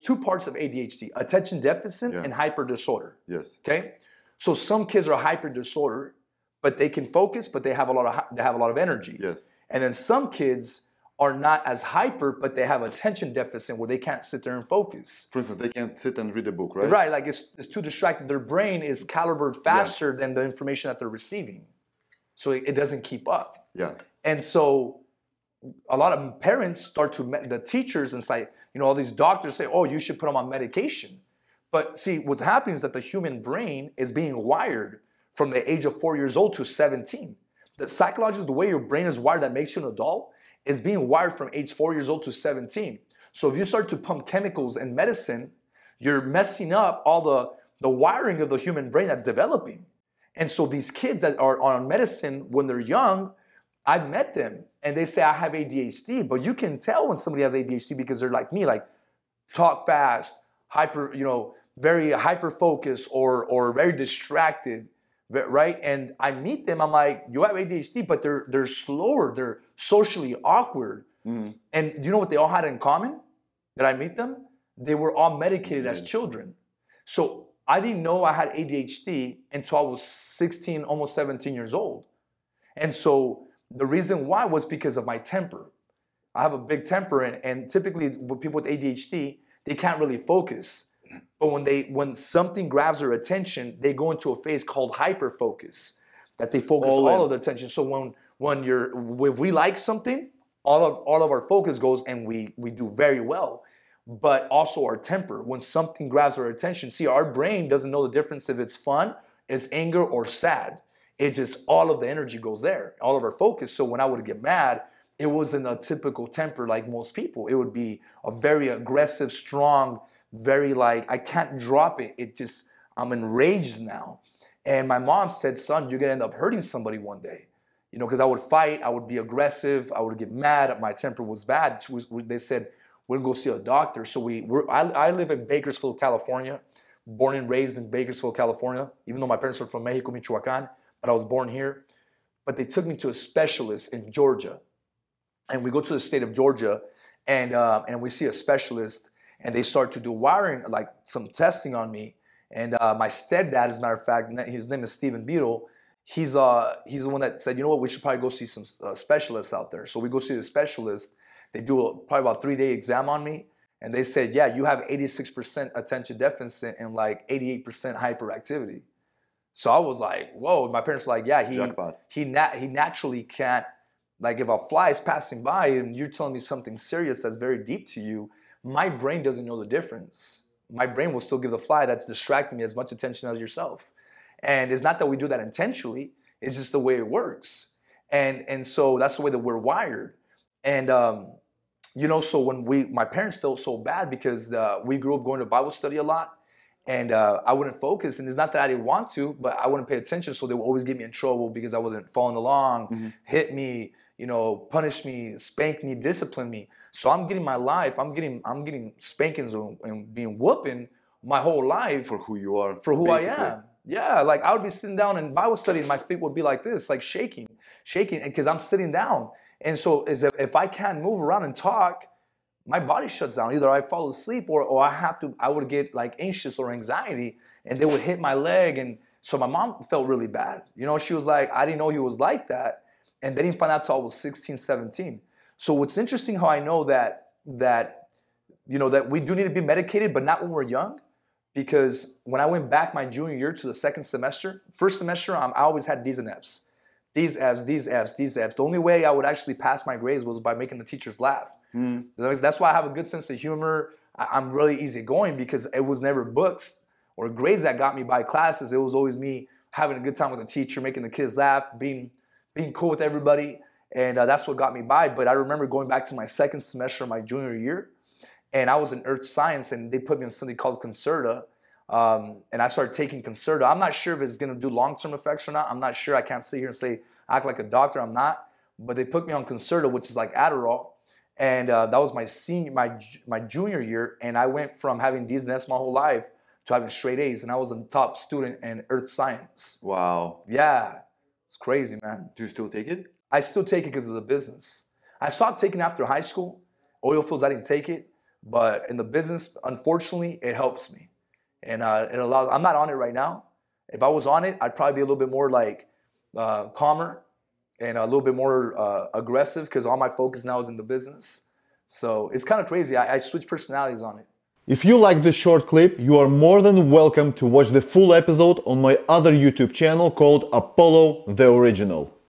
two parts of ADHD: attention deficit and hyper disorder. Yes. Okay, so some kids are hyper disorder, but they can focus, but they have a lot of energy. Yes. And then some kids are not as hyper, but they have attention deficit where they can't sit there and focus. For instance, they can't sit and read a book, right? Right, like it's too distracted. Their brain is calibrated faster than the information that they're receiving. So it doesn't keep up. Yeah. And so a lot of parents start to, the teachers and say, you know, all these doctors say, oh, you should put them on medication. But see, what's happening is that the human brain is being wired from the age of 4 years old to 17. The psychologically, the way your brain is wired that makes you an adult is being wired from age 4 years old to 17. So if you start to pump chemicals and medicine, you're messing up all the wiring of the human brain that's developing. And so these kids that are on medicine when they're young, I've met them and they say, I have ADHD, but you can tell when somebody has ADHD because they're like me, like talk fast, hyper, you know, very hyper focused or very distracted, right? And I meet them, I'm like, you have ADHD, but they're slower, they're socially awkward. Mm-hmm. And you know what they all had in common that I meet them? They were all medicated as children. So I didn't know I had ADHD until I was 16, almost 17 years old. And so the reason why was because of my temper. I have a big temper, and typically with people with ADHD, they can't really focus. But when something grabs their attention, they go into a phase called hyperfocus, that they focus all of their attention. So if we like something, all of our focus goes and we do very well. But also our temper, when something grabs our attention. See, our brain doesn't know the difference if it's fun, it's anger, or sad. It just, all of the energy goes there, all of our focus. So when I would get mad, it wasn't a typical temper like most people. It would be a very aggressive, strong, very like, I can't drop it. It just, I'm enraged now. And my mom said, son, you're gonna end up hurting somebody one day. You know, because I would fight, I would be aggressive, I would get mad, my temper was bad. They said, we're gonna go see a doctor. So I live in Bakersfield, California, born and raised in Bakersfield, California, even though my parents are from Mexico, Michoacan, but I was born here. But they took me to a specialist in Georgia. And we go to the state of Georgia and we see a specialist and they start to do wiring, like some testing on me. And my stepdad, as a matter of fact, his name is Stephen Beadle. He's the one that said, you know what, we should probably go see some specialists out there. So we go see the specialist. They do probably about 3-day exam on me. And they said, yeah, you have 86% attention deficit and like 88% hyperactivity. So I was like, whoa. My parents were like, yeah, he naturally can't, like if a fly is passing by and you're telling me something serious that's very deep to you, my brain doesn't know the difference. My brain will still give the fly that's distracting me as much attention as yourself. And it's not that we do that intentionally, it's just the way it works. And so that's the way that we're wired. And, you know, so when my parents felt so bad because we grew up going to Bible study a lot and I wouldn't focus. And it's not that I didn't want to, but I wouldn't pay attention. So they would always get me in trouble because I wasn't following along, hit me, you know, punish me, spank me, discipline me. So I'm getting my life, I'm getting spankings and being whooping my whole life. For who you are. For who basically. I am. Yeah, like I would be sitting down in Bible study and my feet would be like this, like shaking, because I'm sitting down. And so if I can't move around and talk, my body shuts down. Either I fall asleep or I would get like anxious or anxiety and they would hit my leg. And so my mom felt really bad. You know, she was like, I didn't know he was like that. And they didn't find out till I was 16, 17. So what's interesting how I know that you know, that we do need to be medicated, but not when we're young. Because when I went back my junior year to the second semester, first semester, I always had D's and F's. These F's, these F's, these F's. The only way I would actually pass my grades was by making the teachers laugh. That's why I have a good sense of humor. I'm really easygoing because it was never books or grades that got me by classes. It was always me having a good time with the teacher, making the kids laugh, being cool with everybody. And that's what got me by. But I remember going back to my second semester of my junior year, and I was in earth science, and they put me on something called Concerta. And I started taking Concerta. I'm not sure if it's going to do long-term effects or not. I'm not sure. I can't sit here and say, act like a doctor. I'm not. But they put me on Concerta, which is like Adderall. And that was my junior year. And I went from having D's and F's my whole life to having straight A's. And I was a top student in earth science. Wow. Yeah. It's crazy, man. Do you still take it? I still take it because of the business. I stopped taking after high school. Oil fields, I didn't take it. But in the business, unfortunately, it helps me. And it allows, I'm not on it right now. If I was on it, I'd probably be a little bit more like calmer and a little bit more aggressive because all my focus now is in the business. So it's kind of crazy. I switch personalities on it. If you like this short clip, you are more than welcome to watch the full episode on my other YouTube channel called Apollo the Original.